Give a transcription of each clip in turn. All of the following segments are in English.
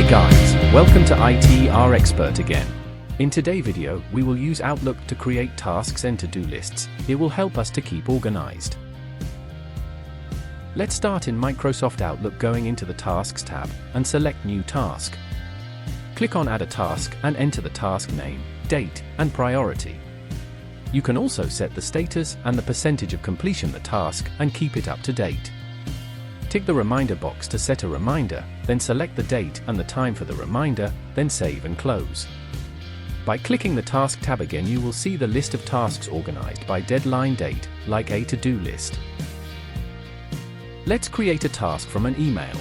Hi guys, welcome to IT Expert again. In today's video, we will use Outlook to create tasks and to-do lists. It will help us to keep organized. Let's start in Microsoft Outlook, going into the Tasks tab and select New Task. Click on Add a Task and enter the task name, date, and priority. You can also set the status and the percentage of completion of the task and keep it up to date. Tick the reminder box to set a reminder, then select the date and the time for the reminder, then save and close. By clicking the Task tab again, you will see the list of tasks organized by deadline date, like a to-do list. Let's create a task from an email.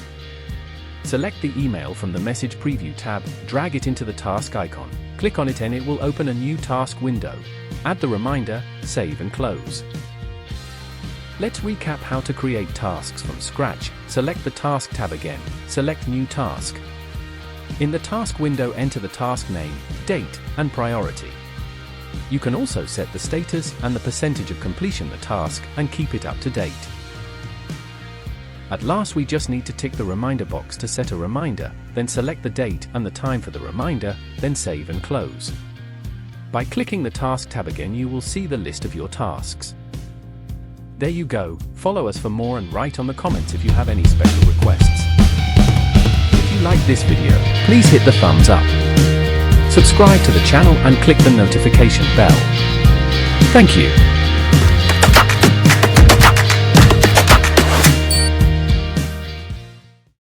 Select the email from the Message Preview tab, drag it into the task icon, click on it and it will open a new task window. Add the reminder, save and close. Let's recap how to create tasks from scratch. Select the Task tab again, select New Task. In the task window, enter the task name, date, and priority. You can also set the status and the percentage of completion of the task and keep it up to date. At last, we just need to tick the reminder box to set a reminder, then select the date and the time for the reminder, then save and close. By clicking the Task tab again, you will see the list of your tasks. There you go. Follow us for more and write on the comments if you have any special requests. If you like this video, please hit the thumbs up. Subscribe to the channel and click the notification bell. Thank you.